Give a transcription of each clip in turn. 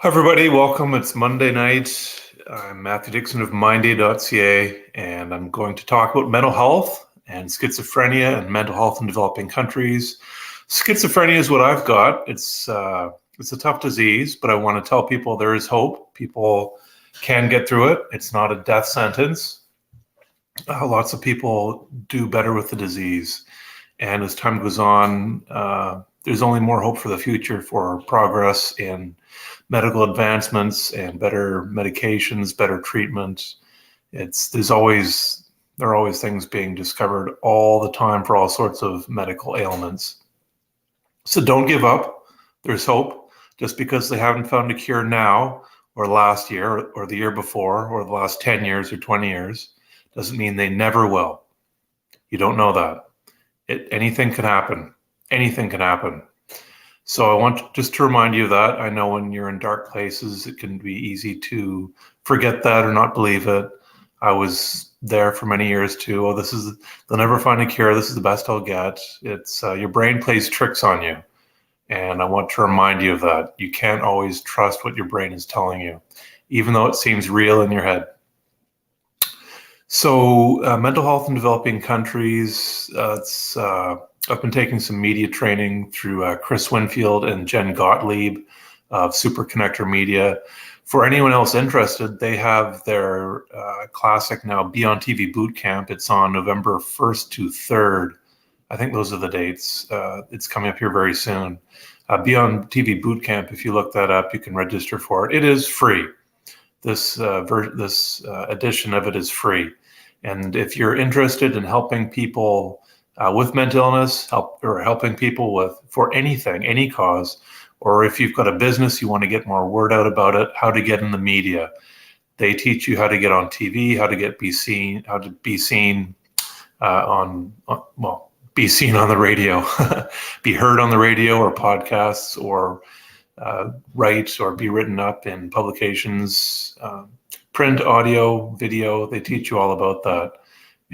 Hi, everybody. Welcome. It's Monday night. I'm Matthew Dickson of MindAid.ca, and I'm going to talk about mental health and schizophrenia and mental health in developing countries. Schizophrenia is what I've got. It's a tough disease, but I want to tell people there is hope. People can get through it. It's not a death sentence. Lots of people do better with the disease. And as time goes on, there's only more hope for the future for progress in medical advancements and better medications, better treatment. There are always things being discovered all the time for all sorts of medical ailments. So don't give up. There's hope. Just because they haven't found a cure now or last year or the year before or the last 10 years or 20 years doesn't mean they never will. You don't know that. Anything can happen. Anything can happen. So I want just to remind you of that. I know when you're in dark places, it can be easy to forget that or not believe it. I was there for many years too. Oh, they'll never find a cure. This is the best I'll get. It's your brain plays tricks on you. And I want to remind you of that. You can't always trust what your brain is telling you, even though it seems real in your head. So mental health in developing countries, I've been taking some media training through Chris Winfield and Jen Gottlieb of Super Connector Media. For anyone else interested, they have their classic now Be on TV boot camp. It's on November 1st to 3rd. I think those are the dates. It's coming up here very soon. Be on TV boot camp, if you look that up, you can register for it. It is free. This edition of it is free. And if you're interested in helping people with mental illness, helping people for anything, any cause, or if you've got a business, you want to get more word out about it, how to get in the media. They teach you how to get on TV, how to be seen on the radio, be heard on the radio or podcasts, or write or be written up in publications, print, audio, video. They teach you all about that.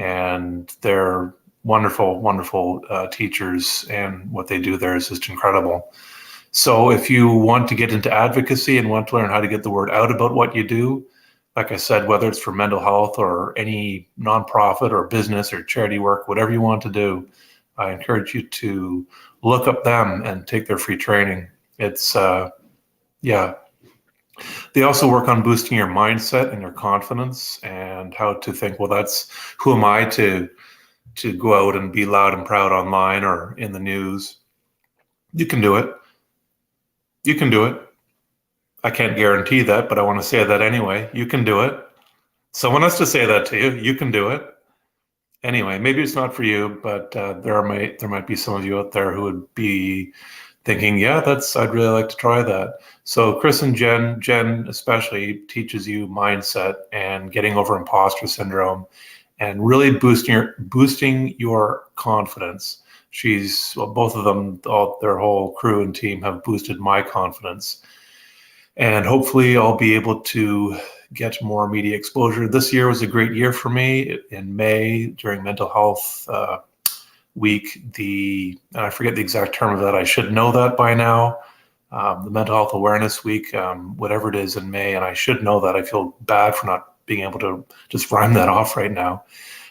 And they're wonderful, wonderful teachers, and what they do there is just incredible. So if you want to get into advocacy and want to learn how to get the word out about what you do, like I said, whether it's for mental health or any nonprofit or business or charity work, whatever you want to do, I encourage you to look up them and take their free training. It's, They also work on boosting your mindset and your confidence and how to think, well, who am I to go out and be loud and proud online or in the news. You can do it. You can do it. I can't guarantee that, but I want to say that anyway. You can do it. Someone has to say that to you. You can do it. Anyway, maybe it's not for you, but there might be some of you out there who would be thinking, yeah, I'd really like to try that. So Chris and Jen especially teaches you mindset and getting over imposter syndrome and really boosting your confidence. Both of them, their whole crew and team have boosted my confidence. And hopefully I'll be able to get more media exposure. This year was a great year for me. In May, during Mental Health Week, and I forget the exact term of that. I should know that by now. The Mental Health Awareness Week, whatever it is in May, and I should know that. I feel bad for not being able to just rhyme that off right now.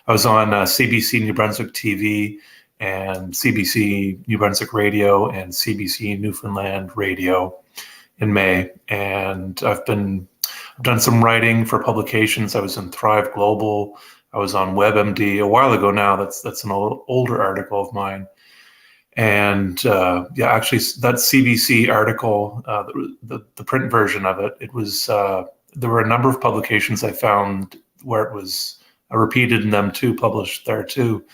I was on CBC New Brunswick TV and CBC New Brunswick Radio and CBC Newfoundland Radio in May, and I've done some writing for publications. I was in Thrive Global. I was on WebMD a while ago now. That's an older article of mine. And actually, that CBC article, the print version of it, there were a number of publications I found where it was repeated in them too, published there too.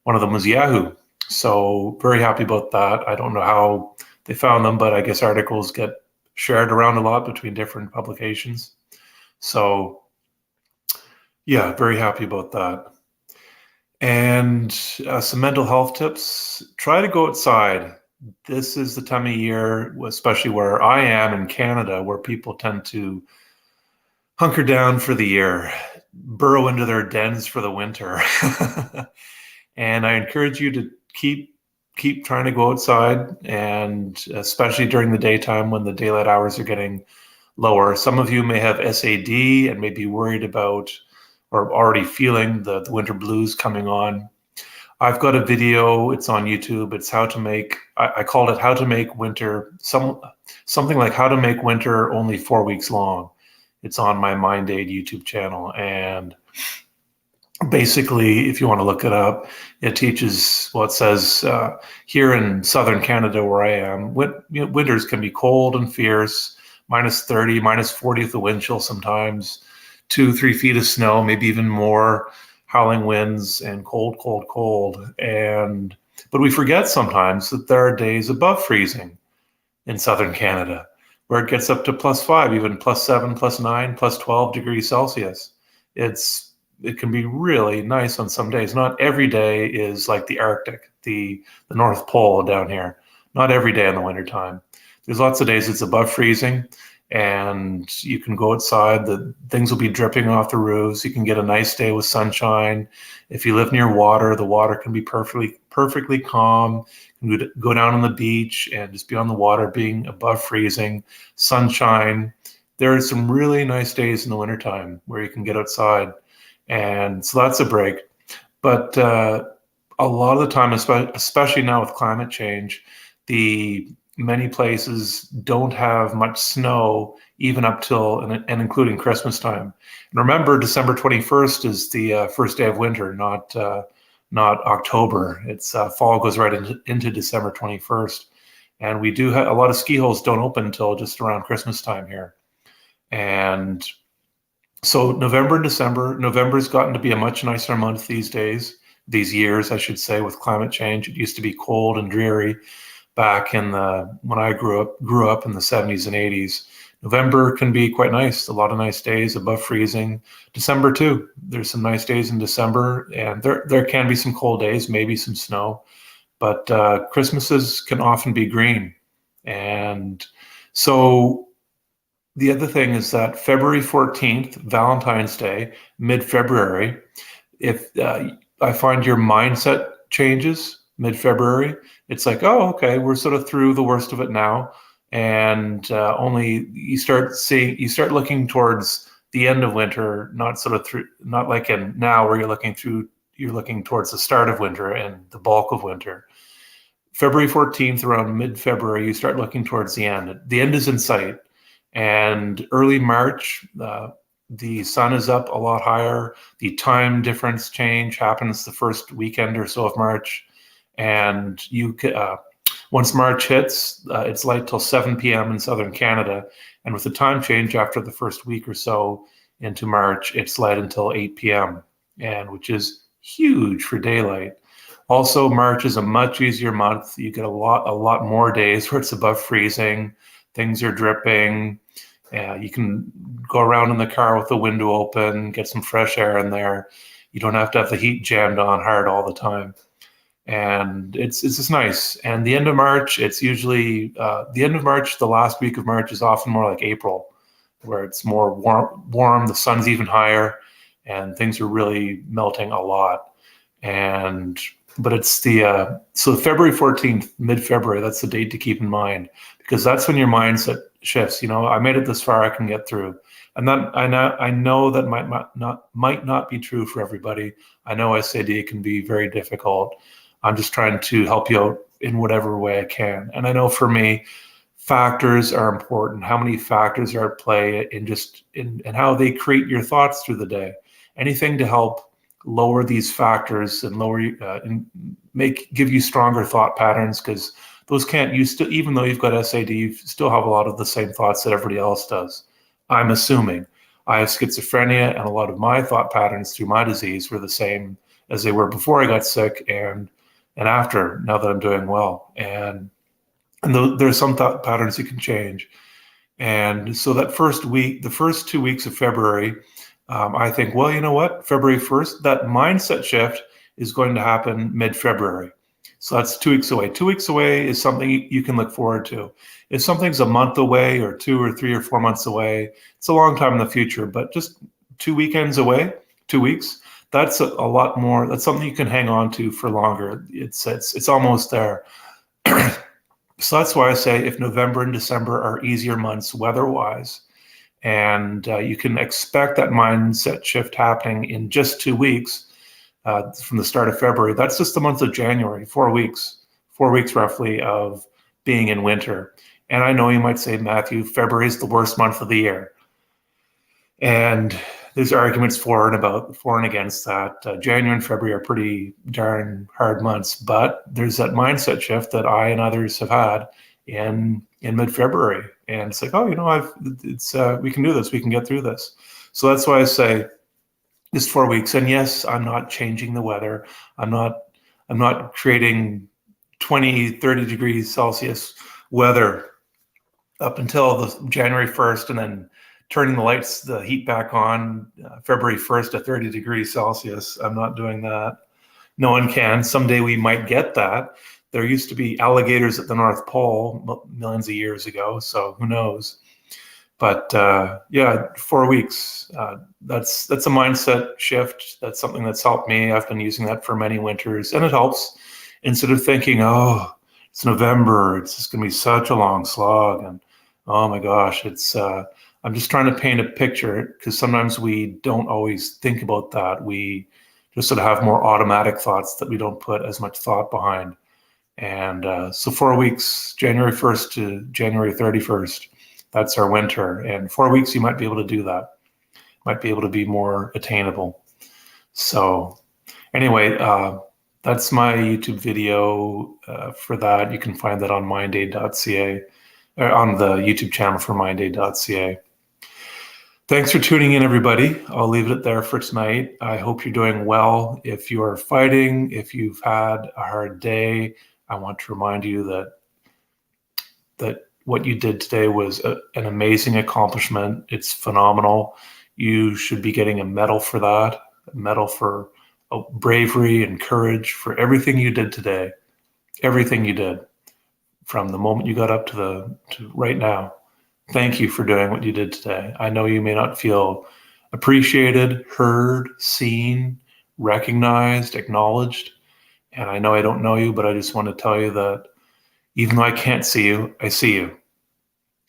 One of them was Yahoo. So very happy about that. I don't know how they found them, but I guess articles get shared around a lot between different publications. So yeah, very happy about that. And some mental health tips. Try to go outside. This is the time of year, especially where I am in Canada, where people tend to hunker down for the year, burrow into their dens for the winter. And I encourage you to keep trying to go outside, and especially during the daytime when the daylight hours are getting lower. Some of you may have SAD and may be worried about or already feeling the winter blues coming on. I've got a video, it's on YouTube. It's how to make, I called it how to make winter, something like how to make winter only 4 weeks long. It's on my Mind Aid YouTube channel. And basically, if you want to look it up, it teaches, well, it says here in southern Canada where I am, winters can be cold and fierce, -30, -40 with the wind chill sometimes, 2-3 feet of snow, maybe even more, howling winds, and cold, cold, cold. But we forget sometimes that there are days above freezing in southern Canada, where it gets up to +5, even +7, +9, +12 degrees Celsius. It can be really nice on some days. Not every day is like the Arctic, the North Pole down here. Not every day in the wintertime. There's lots of days it's above freezing, and you can go outside. The things will be dripping off the roofs. You can get a nice day with sunshine. If you live near water, the water can be perfectly calm. You can go down on the beach and just be on the water, being above freezing, sunshine. There are some really nice days in the wintertime where you can get outside. And so that's a break. But a lot of the time, especially now with climate change, many places don't have much snow even up till and including Christmas time. And remember, December 21st is the first day of winter, not October. It's fall goes right into December 21st. And we do have a lot of ski holes don't open until just around Christmas time here. And so November and December, November's gotten to be a much nicer month these years, I should say, with climate change. It used to be cold and dreary back when I grew up in the 70s and 80s. November can be quite nice, a lot of nice days above freezing. December too, there's some nice days in December, and there can be some cold days, maybe some snow, but Christmases can often be green. And so the other thing is that February 14th, Valentine's Day, mid-February, if I find your mindset changes mid-February, it's like, oh, okay, we're sort of through the worst of it now. And only you start looking towards the end of winter, not like in now where you're looking towards the start of winter and the bulk of winter. February 14th, around mid-February, you start looking towards the end. The end is in sight. And early March, the sun is up a lot higher. The time difference change happens the first weekend or so of March. And once March hits, it's light till 7 p.m. in southern Canada. And with the time change after the first week or so into March, it's light until 8 p.m., and which is huge for daylight. Also, March is a much easier month. You get a lot more days where it's above freezing. Things are dripping. You can go around in the car with the window open, get some fresh air in there. You don't have to have the heat jammed on hard all the time. And it's just nice. And the end of March, it's usually the last week of March is often more like April, where it's more warm, the sun's even higher, and things are really melting a lot. But it's so February 14th, mid-February, that's the date to keep in mind, because that's when your mindset shifts. I made it this far, I can get through. And that I know that might not be true for everybody. I know SAD can be very difficult. I'm just trying to help you out in whatever way I can. And I know for me, factors are important. How many factors are at play in how they create your thoughts through the day. Anything to help lower these factors and give you stronger thought patterns, because those even though you've got SAD, you still have a lot of the same thoughts that everybody else does. I'm assuming I have schizophrenia, and a lot of my thought patterns through my disease were the same as they were before I got sick and after, now that I'm doing well. And there's some thought patterns you can change. And so that first week, the first 2 weeks of February, I think, well, you know what? February 1st, that mindset shift is going to happen mid-February. So that's 2 weeks away. 2 weeks away is something you can look forward to. If something's a month away or 2 or 3 or 4 months away, it's a long time in the future, but just 2 weekends away, 2 weeks, that's a lot more. That's something you can hang on to for longer. It's almost there. So that's why I say if November and December are easier months weather-wise, And you can expect that mindset shift happening in just 2 weeks from the start of February. That's just the month of January, 4 weeks roughly of being in winter. And I know you might say, Matthew, February is the worst month of the year. And there's arguments for and against that. January and February are pretty darn hard months, but there's that mindset shift that I and others have had in mid-February, and it's like, oh, we can do this, we can get through this. So that's why I say just 4 weeks. And yes, I'm not changing the weather. I'm not creating 20, 30 degrees Celsius weather up until the January 1st, and then turning the heat back on February 1st to 30 degrees Celsius. I'm not doing that. No one can. Someday we might get that. There used to be alligators at the North Pole millions of years ago, so who knows? But 4 weeks. That's a mindset shift. That's something that's helped me. I've been using that for many winters, and it helps. Instead of thinking, oh, it's November, it's just going to be such a long slog, and oh my gosh, I'm just trying to paint a picture, because sometimes we don't always think about that. We just sort of have more automatic thoughts that we don't put as much thought behind. And so 4 weeks, January 1st to January 31st, that's our winter. And 4 weeks, you might be able to do that. Might be able to be more attainable. So anyway, that's my YouTube video for that. You can find that on mindaid.ca, or on the YouTube channel for mindaid.ca. Thanks for tuning in, everybody. I'll leave it there for tonight. I hope you're doing well. If you are fighting, if you've had a hard day, I want to remind you that what you did today was an amazing accomplishment. It's phenomenal. You should be getting a medal for that, a medal for bravery and courage for everything you did today, everything you did from the moment you got up to right now. Thank you for doing what you did today. I know you may not feel appreciated, heard, seen, recognized, acknowledged. And I know I don't know you, but I just want to tell you that even though I can't see you, I see you.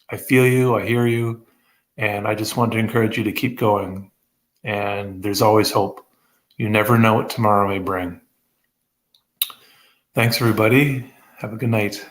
I feel you, I hear you, and I just want to encourage you to keep going. And there's always hope. You never know what tomorrow may bring. Thanks, everybody. Have a good night.